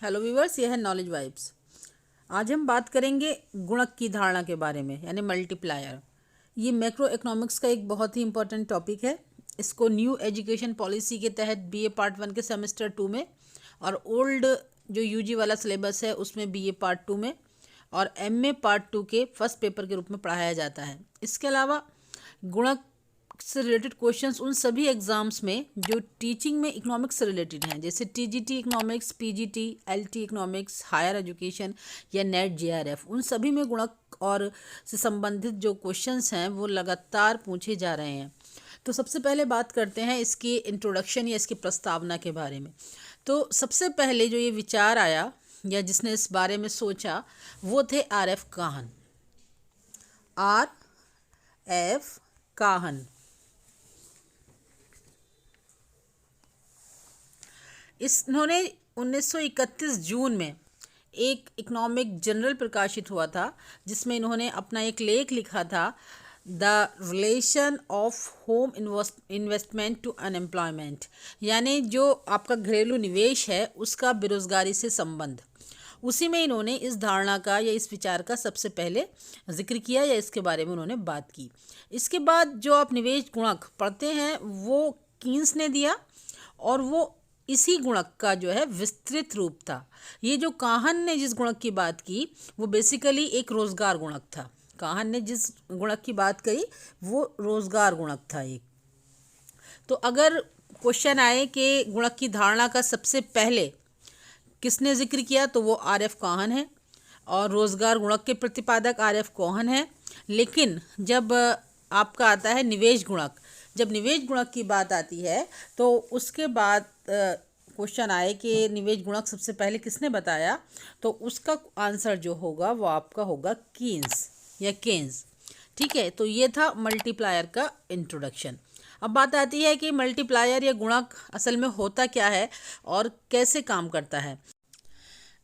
Hello viewers, यह है knowledge vibes. आज हम बात करेंगे गुणक की धारणा के बारे में, यानी मल्टीप्लायर। ये मैक्रो इकोनॉमिक्स का एक बहुत ही इंपॉर्टेंट टॉपिक है। इसको न्यू एजुकेशन पॉलिसी के तहत बीए पार्ट 1 के सेमेस्टर 2 में, और ओल्ड जो यूजी वाला सिलेबस है उसमें बीए पार्ट 2 में, और एमए पार्ट 2 के फर्स्ट पेपर के रूप में पढ़ाया जाता है। इसके अलावा गुणक से रिलेटेड क्वेश्चंस उन सभी एग्जाम्स में जो टीचिंग में इकोनॉमिक्स से रिलेटेड हैं, जैसे TGT economics, PGT, LT economics, higher education या नेट जेआरएफ, उन सभी में गुणक और से संबंधित जो क्वेश्चंस हैं वो लगातार पूछे जा रहे हैं। तो सबसे पहले बात करते हैं इसकी इंट्रोडक्शन या इसकी प्रस्तावना के बारे में। तो सबसे पहले जो ये विचार आया या जिसने इस बारे में सोचा वो थे आर.एफ. काहन। आर.एफ. काहन इन्होंने 1931 जून में एक इकोनॉमिक जर्नल प्रकाशित हुआ था, जिसमें इन्होंने अपना एक लेख लिखा था, the relation of home investment to unemployment, यानी जो आपका घरेलू निवेश है उसका बेरोजगारी से संबंध। उसी में इन्होंने इस धारणा का या इस विचार का सबसे पहले जिक्र किया या इसके बारे में उन्होंने बात की। इसके बाद जो आप निवेश गुणक पढ़ते हैं वो कीन्स ने दिया, और वो इसी गुणक का जो है विस्तृत रूप था। ये जो काहन ने जिस गुणक की बात की वो बेसिकली एक रोजगार गुणक था। काहन ने जिस गुणक की बात करी वो रोजगार गुणक था एक। तो अगर क्वेश्चन आए कि गुणक की धारणा का सबसे पहले किसने जिक्र किया, तो वो आर.एफ. काहन है, और रोजगार गुणक के प्रतिपादक आर.एफ. काहन है। लेकिन जब आपका आता है निवेश गुणक, जब निवेश गुणक की बात आती है तो उसके बाद क्वेश्चन आए कि निवेश गुणक सबसे पहले किसने बताया, तो उसका आंसर जो होगा वो आपका होगा कीन्स या केन्स। ठीक है, तो ये था मल्टीप्लायर का इंट्रोडक्शन। अब बात आती है कि मल्टीप्लायर या गुणक असल में होता क्या है और कैसे काम करता है।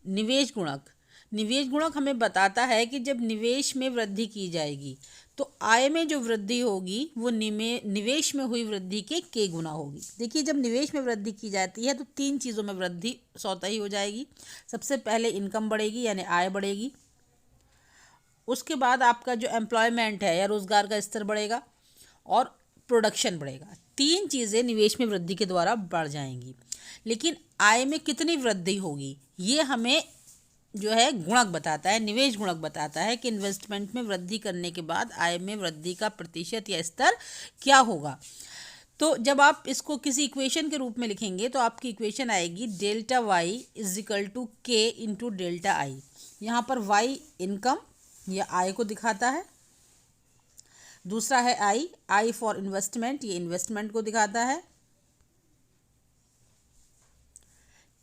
निवेश गुणक हमें बताता है कि जब निवेश में वृद्धि की जाएगी तो आय में जो वृद्धि होगी वो निवेश में हुई वृद्धि के गुना होगी। देखिए, जब निवेश में वृद्धि की जाती है तो 3 चीज़ों में वृद्धि स्वतः ही हो जाएगी। सबसे पहले इनकम बढ़ेगी, यानी आय बढ़ेगी। उसके बाद आपका जो एम्प्लॉयमेंट है या रोज़गार का स्तर बढ़ेगा, और प्रोडक्शन बढ़ेगा। 3 चीज़ें निवेश में वृद्धि के द्वारा बढ़ जाएंगी। लेकिन आय में कितनी वृद्धि होगी ये हमें जो है गुणक बताता है, निवेश गुणक बताता है कि इन्वेस्टमेंट में वृद्धि करने के बाद आय में वृद्धि का प्रतिशत या स्तर क्या होगा। तो जब आप इसको किसी इक्वेशन के रूप में लिखेंगे तो आपकी इक्वेशन आएगी delta Y is equal to K into delta I. यहाँ पर वाई इनकम या आय को दिखाता है, दूसरा है आई फॉर इन्वेस्टमेंट, ये इन्वेस्टमेंट को दिखाता है।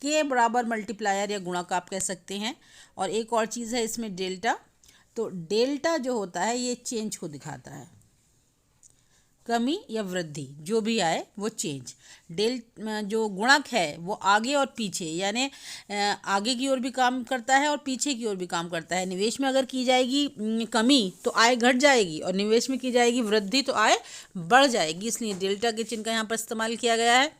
के बराबर मल्टीप्लायर या गुणक आप कह सकते हैं। और एक और चीज़ है इसमें डेल्टा, तो डेल्टा जो होता है ये चेंज को दिखाता है, कमी या वृद्धि जो भी आए वो चेंज। जो गुणक है वो आगे और पीछे, यानी आगे की ओर भी काम करता है और पीछे की ओर भी काम करता है। निवेश में अगर की जाएगी कमी तो आय घट जाएगी, और निवेश में की जाएगी वृद्धि तो आय बढ़ जाएगी। इसलिए डेल्टा के चिन्ह का यहाँ पर इस्तेमाल किया गया है।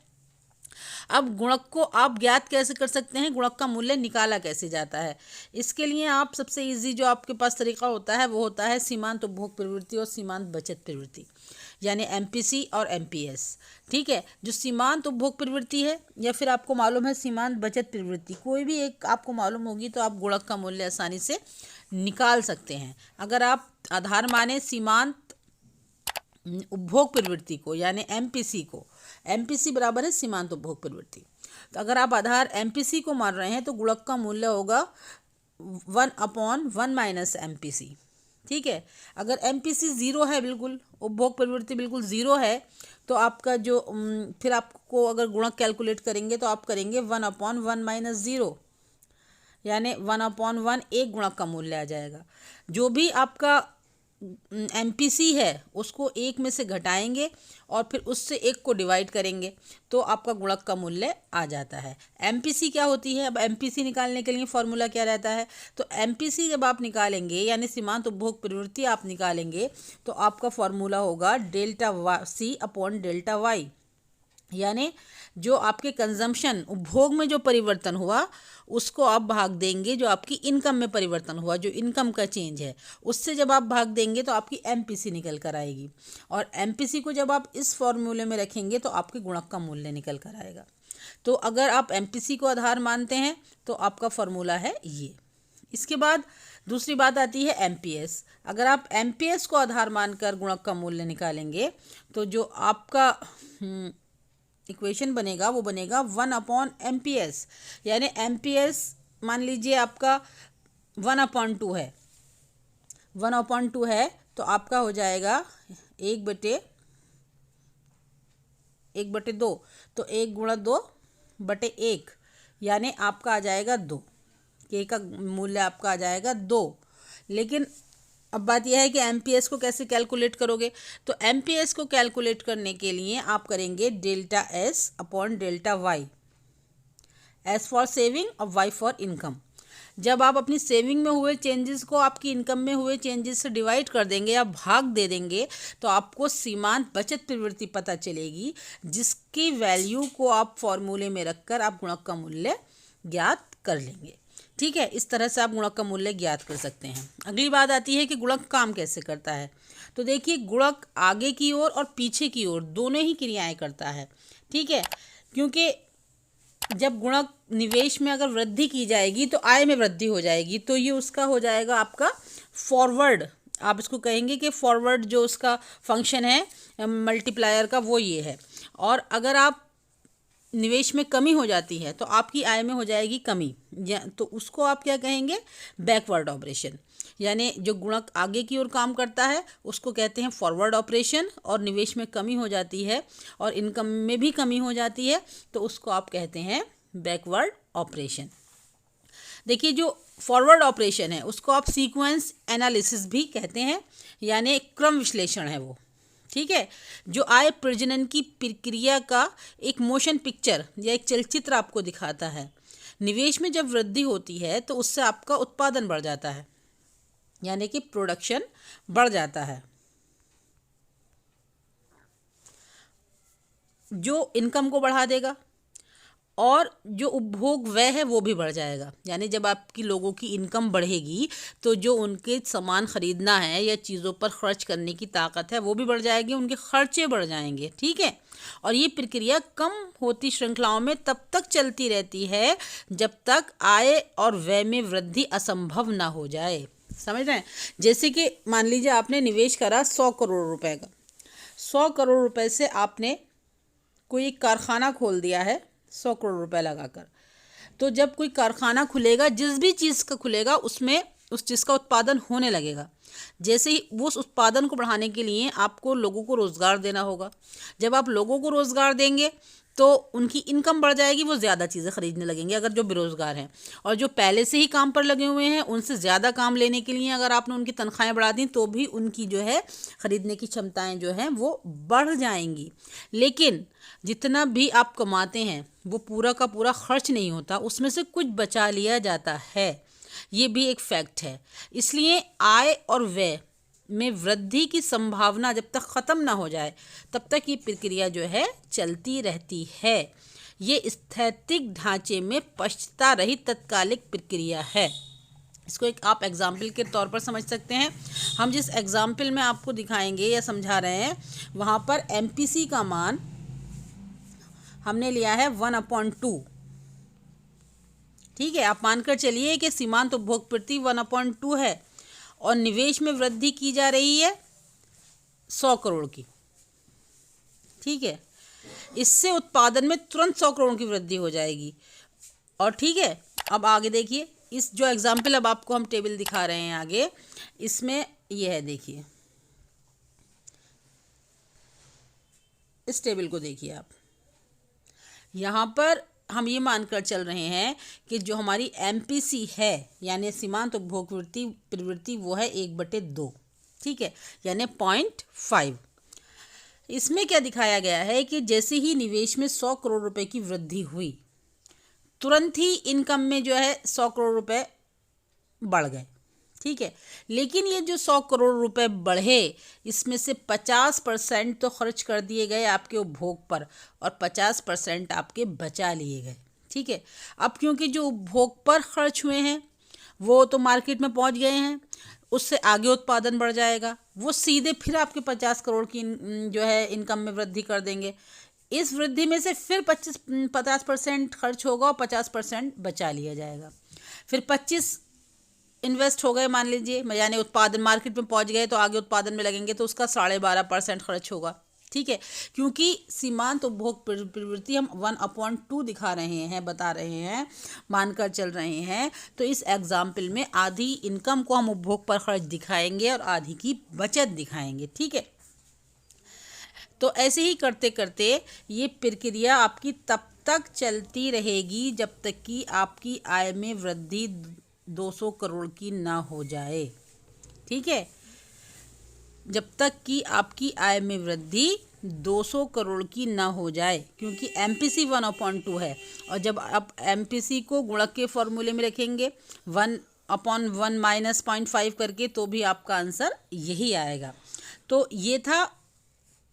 अब गुणक को आप ज्ञात कैसे कर सकते हैं, गुणक का मूल्य निकाला कैसे जाता है। इसके लिए आप सबसे इजी जो आपके पास तरीका होता है वो होता है सीमांत उपभोग प्रवृत्ति और सीमांत बचत प्रवृत्ति, यानी एमपीसी और एमपीएस। ठीक है, जो सीमांत उपभोग प्रवृत्ति है या फिर आपको मालूम है सीमांत बचत प्रवृत्ति, कोई भी एक आपको मालूम होगी तो आप गुणक का मूल्य आसानी से निकाल सकते हैं। अगर आप आधार माने सीमांत उपभोग प्रवृत्ति को, यानी एमपीसी को, एमपीसी बराबर है सीमांत उपभोग प्रवृत्ति, तो अगर आप आधार एमपीसी को मान रहे हैं तो गुणक का मूल्य होगा 1/1 माइनस एमपीसी। ठीक है, अगर एमपीसी 0 है, बिल्कुल उपभोग प्रवृत्ति बिल्कुल 0 है, तो आपका जो फिर आपको अगर गुणक कैलकुलेट करेंगे तो आप करेंगे 1/1 माइनस 0, यानी 1/1 एक गुणक का मूल्य आ जाएगा। जो भी आपका एमपीसी है उसको 1 में से घटाएंगे और फिर उससे 1 को डिवाइड करेंगे तो आपका गुणक का मूल्य आ जाता है। एमपीसी क्या होती है, अब एमपीसी निकालने के लिए फॉर्मूला क्या रहता है, तो एमपीसी जब आप निकालेंगे यानी सीमांत उपभोग प्रवृत्ति आप निकालेंगे तो आपका फॉर्मूला होगा delta C upon delta Y, यानी जो आपके कंजम्पशन उपभोग में जो परिवर्तन हुआ उसको आप भाग देंगे जो आपकी इनकम में परिवर्तन हुआ, जो इनकम का चेंज है उससे जब आप भाग देंगे तो आपकी एमपीसी निकल कर आएगी। और एमपीसी को जब आप इस फॉर्मूले में रखेंगे तो आपके गुणक का मूल्य निकल कर आएगा। तो अगर आप एमपीसी को आधार मानते हैं तो आपका फॉर्मूला है ये। इसके बाद दूसरी बात आती है एमपीएस। अगर आप एमपीएस को आधार मानकर गुणक का मूल्य निकालेंगे तो जो आपका इक्वेशन बनेगा वो बनेगा 1/MPS। यानी एमपीएस मान लीजिए आपका 1/2 है, 1/2 है तो आपका हो जाएगा 1/2, तो 1 × 2/1 यानी आपका आ जाएगा 2, के का मूल्य आपका आ जाएगा 2। लेकिन अब बात यह है कि एमपीएस को कैसे कैलकुलेट करोगे, तो एमपीएस को कैलकुलेट करने के लिए आप करेंगे ΔS/ΔY, एस फॉर सेविंग और वाई फॉर इनकम। जब आप अपनी सेविंग में हुए चेंजेस को आपकी इनकम में हुए चेंजेस से डिवाइड कर देंगे या भाग दे देंगे तो आपको सीमांत बचत प्रवृत्ति पता चलेगी, जिसकी वैल्यू को आप फॉर्मूले में रखकर आप गुणक का मूल्य ज्ञात कर लेंगे। ठीक है, इस तरह से आप गुणक का मूल्य ज्ञात कर सकते हैं। अगली बात आती है कि गुणक काम कैसे करता है। तो देखिए, गुणक आगे की ओर और पीछे की ओर दोनों ही क्रियाएं करता है। ठीक है, क्योंकि जब गुणक निवेश में अगर वृद्धि की जाएगी तो आय में वृद्धि हो जाएगी, तो ये उसका हो जाएगा आपका फॉरवर्ड। आप इसको कहेंगे कि फॉरवर्ड जो उसका फंक्शन है मल्टीप्लायर का वो ये है। और अगर आप निवेश में कमी हो जाती है तो आपकी आय में हो जाएगी कमी, तो उसको आप क्या कहेंगे, बैकवर्ड ऑपरेशन। यानी जो गुणक आगे की ओर काम करता है उसको कहते हैं फॉरवर्ड ऑपरेशन, और निवेश में कमी हो जाती है और इनकम में भी कमी हो जाती है तो उसको आप कहते हैं बैकवर्ड ऑपरेशन। देखिए, जो फॉरवर्ड ऑपरेशन है उसको आप सीक्वेंस एनालिसिस भी कहते हैं, यानी क्रम विश्लेषण है वो। ठीक है, जो आय प्रजनन की प्रक्रिया का एक मोशन पिक्चर या एक चलचित्र आपको दिखाता है। निवेश में जब वृद्धि होती है तो उससे आपका उत्पादन बढ़ जाता है, यानी कि प्रोडक्शन बढ़ जाता है, जो इनकम को बढ़ा देगा, और जो उपभोग व्यय है वो भी बढ़ जाएगा। यानी जब आपकी लोगों की इनकम बढ़ेगी तो जो उनके सामान खरीदना है या चीज़ों पर खर्च करने की ताकत है वो भी बढ़ जाएगी, उनके खर्चे बढ़ जाएंगे। ठीक है, और ये प्रक्रिया कम होती श्रृंखलाओं में तब तक चलती रहती है जब तक आय और व्यय में वृद्धि असंभव ना हो जाए। समझ रहे हैं? जैसे कि मान लीजिए आपने निवेश करा 100 करोड़ रुपए का, 100 करोड़ रुपए से आपने कोई कारखाना खोल दिया है 100 करोड़ रुपए लगाकर। तो जब कोई कारखाना खुलेगा, जिस भी चीज़ का खुलेगा उसमें उस चीज़ का उत्पादन होने लगेगा। जैसे ही वो उस उत्पादन को बढ़ाने के लिए आपको लोगों को रोज़गार देना होगा। जब आप लोगों को रोज़गार देंगे तो उनकी इनकम बढ़ जाएगी, वो ज़्यादा चीज़ें खरीदने लगेंगे अगर जो बेरोज़गार हैं। और जो पहले से ही काम पर लगे हुए हैं उनसे ज़्यादा काम लेने के लिए अगर आपने उनकी तनख्वाहें बढ़ा दी तो भी उनकी जो है ख़रीदने की क्षमताएं जो हैं वो बढ़ जाएंगी। लेकिन जितना भी आप कमाते हैं वो पूरा का पूरा खर्च नहीं होता, उसमें से कुछ बचा लिया जाता है। ये भी एक फैक्ट है। इसलिए आय और व्यय में वृद्धि की संभावना जब तक ख़त्म ना हो जाए तब तक ये प्रक्रिया जो है चलती रहती है। ये स्थैतिक ढांचे में पश्चता रहित तत्कालिक प्रक्रिया है। इसको एक आप एग्जाम्पल के तौर पर समझ सकते हैं। हम जिस एग्जाम्पल में आपको दिखाएंगे या समझा रहे हैं वहाँ पर एमपीसी का मान हमने लिया है 1/2। ठीक है, आप मानकर चलिए कि सीमांत उपभोग प्रति 1/2 है और निवेश में वृद्धि की जा रही है 100 करोड़ की। ठीक है, इससे उत्पादन में तुरंत 100 करोड़ की वृद्धि हो जाएगी। और ठीक है, अब आगे देखिए, इस जो एग्जाम्पल अब आपको हम टेबल दिखा रहे हैं आगे, इसमें यह है, देखिए इस टेबल को देखिए आप। यहाँ पर हम ये मानकर चल रहे हैं कि जो हमारी एमपीसी है यानी सीमांत उपभोग प्रवृत्ति वो है 1/2। ठीक है, यानी 0.5। इसमें क्या दिखाया गया है कि जैसे ही निवेश में 100 करोड़ रुपए की वृद्धि हुई तुरंत ही इनकम में जो है 100 करोड़ रुपए बढ़ गए। ठीक है। लेकिन ये जो 100 करोड़ रुपए बढ़े, इसमें से 50% तो खर्च कर दिए गए आपके उपभोग पर और 50% आपके बचा लिए गए। ठीक है। अब क्योंकि जो उपभोग पर खर्च हुए हैं वो तो मार्केट में पहुंच गए हैं, उससे आगे उत्पादन बढ़ जाएगा, वो सीधे फिर आपके 50 करोड़ की जो है इनकम में वृद्धि कर देंगे। इस वृद्धि में से फिर 50% खर्च होगा और 50% बचा लिया जाएगा। फिर 25 इन्वेस्ट हो गए मान लीजिए, यानी उत्पादन मार्केट में पहुंच गए तो आगे उत्पादन में लगेंगे, तो उसका 12.5% खर्च होगा। ठीक है। क्योंकि सीमांत उपभोग प्रवृत्ति हम 1/2 दिखा रहे हैं, बता रहे हैं, मानकर चल रहे हैं, तो इस एग्जाम्पल में आधी इनकम को हम उपभोग पर खर्च दिखाएंगे और आधी की बचत दिखाएंगे। ठीक है। तो ऐसे ही करते करते ये प्रक्रिया आपकी तब तक चलती रहेगी जब तक कि आपकी आय में वृद्धि 200 करोड़ की ना हो जाए। ठीक है। जब तक कि आपकी आय में वृद्धि 200 करोड़ की ना हो जाए, क्योंकि MPC 1/2 है, और जब आप MPC को गुणक के फॉर्मूले में रखेंगे 1/1 माइनस 0.5 करके, तो भी आपका आंसर यही आएगा। तो ये था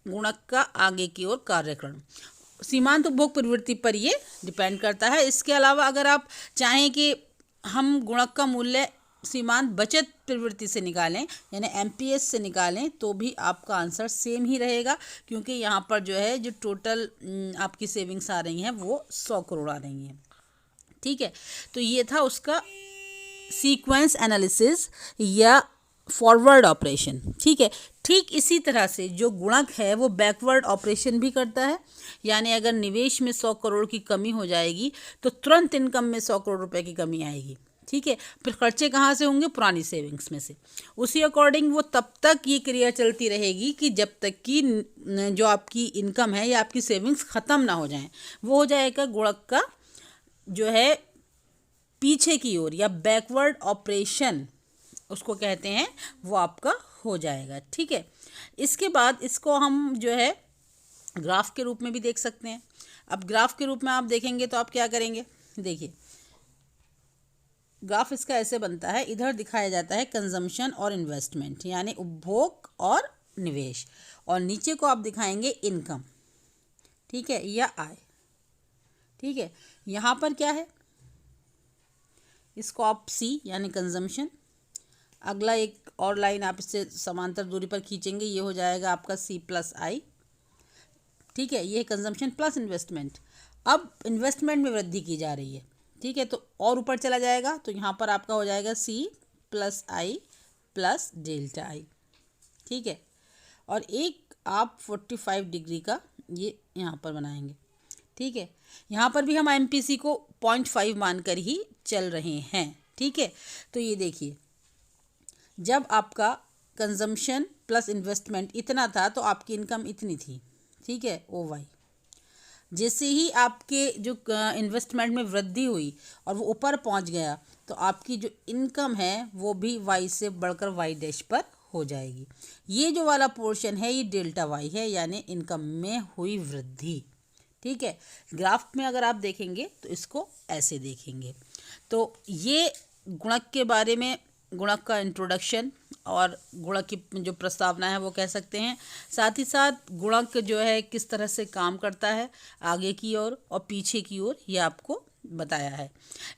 गुणक का आगे की ओर कार्यक्रम। सीमांत उपभोग प्रवृत्ति पर ये डिपेंड करता है। इसके अलावा अगर आप चाहें कि हम गुणक का मूल्य सीमांत बचत प्रवृत्ति से निकालें, यानी MPS से निकालें, तो भी आपका आंसर सेम ही रहेगा, क्योंकि यहाँ पर जो है जो टोटल आपकी सेविंग्स आ रही हैं वो 100 करोड़ आ रही हैं। ठीक है। तो ये था उसका सीक्वेंस एनालिसिस या फॉरवर्ड ऑपरेशन। ठीक है। ठीक इसी तरह से जो गुणक है वो बैकवर्ड ऑपरेशन भी करता है, यानी अगर निवेश में 100 करोड़ की कमी हो जाएगी तो तुरंत इनकम में 100 करोड़ रुपए की कमी आएगी। ठीक है। फिर खर्चे कहाँ से होंगे? पुरानी सेविंग्स में से। उसी अकॉर्डिंग वो तब तक ये क्रिया चलती रहेगी कि जब तक कि जो आपकी इनकम है या आपकी सेविंग्स ख़त्म ना हो जाएं। वो हो जाएगा गुणक का जो है पीछे की ओर या बैकवर्ड ऑपरेशन उसको कहते हैं, वो आपका हो जाएगा। ठीक है। इसके बाद इसको हम जो है ग्राफ के रूप में भी देख सकते हैं। अब ग्राफ के रूप में आप देखेंगे तो आप क्या करेंगे? देखिए, ग्राफ इसका ऐसे बनता है, इधर दिखाया जाता है कंजम्पशन और इन्वेस्टमेंट, यानी उपभोग और निवेश, और नीचे को आप दिखाएंगे इनकम। ठीक है, या आय। ठीक है। यहाँ पर क्या है? इसको आप C यानी कंजम्पशन, अगला एक और लाइन आप इससे समांतर दूरी पर खींचेंगे, ये हो जाएगा आपका C+I। ठीक है। ये कंजम्पशन प्लस इन्वेस्टमेंट। अब इन्वेस्टमेंट में वृद्धि की जा रही है। ठीक है। तो और ऊपर चला जाएगा तो यहाँ पर आपका हो जाएगा C+I प्लस डेल्टा I। ठीक है। और एक आप 45 डिग्री का ये यहाँ पर बनाएंगे। ठीक है। यहाँ पर भी हम MPC को 0.5 मानकर ही चल रहे हैं। ठीक है। तो ये देखिए, जब आपका कंजम्पशन प्लस इन्वेस्टमेंट इतना था तो आपकी इनकम इतनी थी। ठीक है, OY। जैसे ही आपके जो इन्वेस्टमेंट में वृद्धि हुई और वो ऊपर पहुंच गया तो आपकी जो इनकम है वो भी Y से बढ़कर Y' पर हो जाएगी। ये जो वाला पोर्शन है ये डेल्टा Y है, यानी इनकम में हुई वृद्धि। ठीक है। ग्राफ में अगर आप देखेंगे तो इसको ऐसे देखेंगे। तो ये गुणक के बारे में, गुणक का इंट्रोडक्शन और गुणक की जो प्रस्तावना है वो कह सकते हैं। साथ ही साथ गुणक जो है किस तरह से काम करता है आगे की ओर और पीछे की ओर, ये आपको बताया है।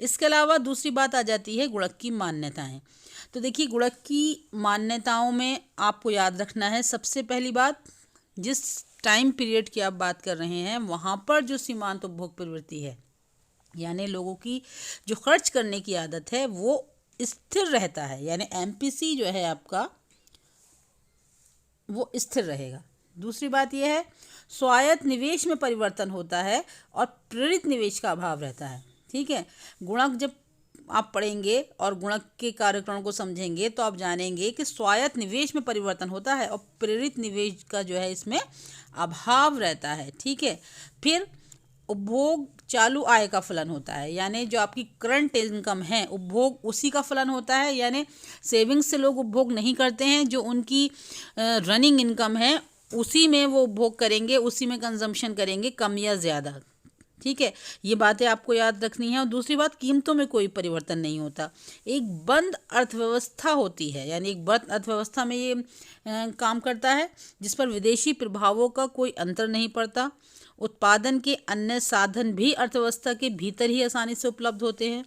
इसके अलावा दूसरी बात आ जाती है गुणक की मान्यताएं। तो देखिए, गुणक की मान्यताओं में आपको याद रखना है, सबसे पहली बात, जिस टाइम पीरियड की आप बात कर रहे हैं वहाँ पर जो सीमांत उपभोग प्रवृत्ति है, यानी लोगों की जो खर्च करने की आदत है वो स्थिर रहता है, यानी MPC जो है आपका वो स्थिर रहेगा। दूसरी बात यह है, स्वायत्त निवेश में परिवर्तन होता है और प्रेरित निवेश का अभाव रहता है। ठीक है। गुणक जब आप पढ़ेंगे और गुणक के कार्यक्रम को समझेंगे तो आप जानेंगे कि स्वायत्त निवेश में परिवर्तन होता है और प्रेरित निवेश का जो है इसमें अभाव रहता है। ठीक है। फिर उपभोग चालू आय का फलन होता है, यानी जो आपकी करंट इनकम है उपभोग उसी का फलन होता है, यानी सेविंग्स से लोग उपभोग नहीं करते हैं, जो उनकी रनिंग इनकम है उसी में वो उपभोग करेंगे, उसी में कंजम्पशन करेंगे, कम या ज़्यादा। ठीक है, ये बातें आपको याद रखनी है। और दूसरी बात, कीमतों में कोई परिवर्तन नहीं होता। एक बंद अर्थव्यवस्था होती है, यानी एक बंद अर्थव्यवस्था में ये काम करता है जिस पर विदेशी प्रभावों का कोई अंतर नहीं पड़ता। उत्पादन के अन्य साधन भी अर्थव्यवस्था के भीतर ही आसानी से उपलब्ध होते हैं।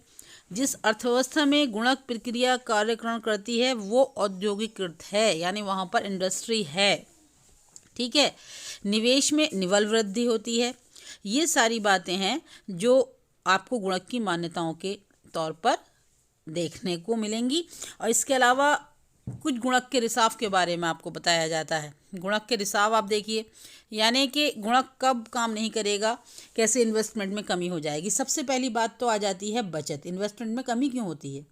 जिस अर्थव्यवस्था में गुणक प्रक्रिया कार्यकरण करती है वो औद्योगिकृत है, यानी वहाँ पर इंडस्ट्री है। ठीक है, निवेश में निवल वृद्धि होती है। ये सारी बातें हैं जो आपको गुणक की मान्यताओं के तौर पर देखने को मिलेंगी। और इसके अलावा कुछ गुणक के रिसाव के बारे में आपको बताया जाता है। गुणक के रिसाव आप देखिए, यानी कि गुणक कब काम नहीं करेगा, कैसे इन्वेस्टमेंट में कमी हो जाएगी। सबसे पहली बात तो आ जाती है बचत। इन्वेस्टमेंट में कमी क्यों होती है?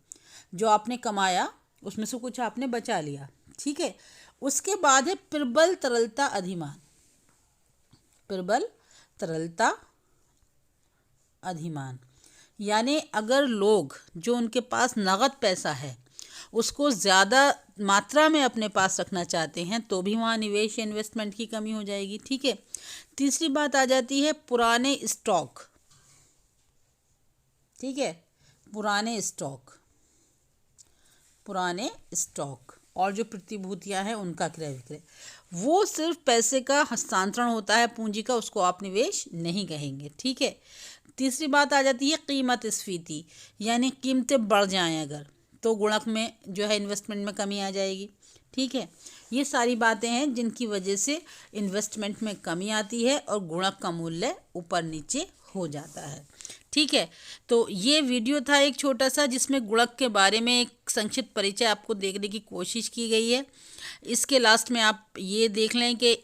जो आपने कमाया उसमें से कुछ आपने बचा लिया। ठीक है, उसके बाद है प्रबल तरलता अधिमान। प्रबल तरलता अधिमान यानी अगर लोग जो उनके पास नगद पैसा है उसको ज़्यादा मात्रा में अपने पास रखना चाहते हैं तो भी वहाँ निवेश या इन्वेस्टमेंट की कमी हो जाएगी। ठीक है, तीसरी बात आ जाती है पुराने स्टॉक। ठीक है, पुराने स्टॉक और जो प्रतिभूतियां हैं उनका क्रय विक्रय, वो सिर्फ पैसे का हस्तांतरण होता है पूंजी का, उसको आप निवेश नहीं कहेंगे। ठीक है, तीसरी बात आ जाती है कीमत स्फीति, यानी कीमतें बढ़ जाएं अगर तो गुणक में जो है इन्वेस्टमेंट में कमी आ जाएगी। ठीक है, ये सारी बातें हैं जिनकी वजह से इन्वेस्टमेंट में कमी आती है और गुणक का मूल्य ऊपर नीचे हो जाता है। ठीक है, तो ये वीडियो था एक छोटा सा जिसमें गुणक के बारे में एक संक्षिप्त परिचय आपको देखने की कोशिश की गई है। इसके लास्ट में आप ये देख लें कि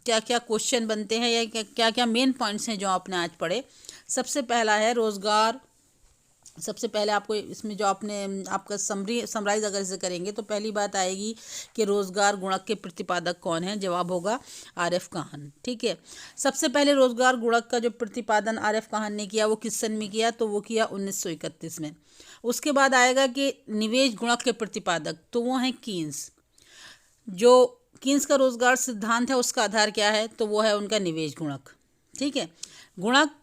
क्या क्या क्वेश्चन बनते हैं या क्या क्या मेन पॉइंट्स हैं जो आपने आज पढ़े। सबसे पहला है रोज़गार। सबसे पहले आपको इसमें जो आपने आपका समराइज अगर इसे करेंगे तो पहली बात आएगी कि रोज़गार गुणक के प्रतिपादक कौन है। जवाब होगा आर.एफ. काहन। ठीक है, सबसे पहले रोज़गार गुणक का जो प्रतिपादन आर.एफ. काहन ने किया वो किस सन में किया? तो वो किया 1931 में। उसके बाद आएगा कि निवेश गुणक के प्रतिपादक, तो वो हैं कीन्स। जो कीन्स का रोज़गार सिद्धांत है उसका आधार क्या है? तो वो है उनका निवेश गुणक। ठीक है, गुणक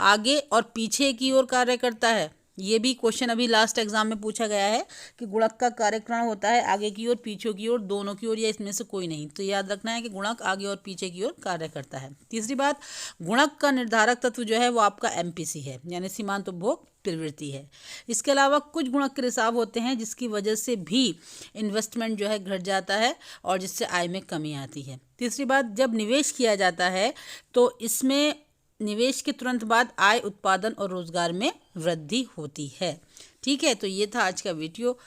आगे और पीछे की ओर कार्य करता है। ये भी क्वेश्चन अभी लास्ट एग्जाम में पूछा गया है कि गुणक का कार्यकरण होता है आगे की ओर, पीछे की ओर, दोनों की ओर या इसमें से कोई नहीं। तो याद रखना है कि गुणक आगे और पीछे की ओर कार्य करता है। तीसरी बात, गुणक का निर्धारक तत्व जो है वो आपका एमपीसी है, यानी सीमांत उपभोग प्रवृत्ति है। इसके अलावा कुछ गुणक के रिसाव होते हैं जिसकी वजह से भी इन्वेस्टमेंट जो है घट जाता है और जिससे आय में कमी आती है। तीसरी बात, जब निवेश किया जाता है तो इसमें निवेश के तुरंत बाद आय, उत्पादन और रोजगार में वृद्धि होती है। ठीक है, तो ये था आज का वीडियो।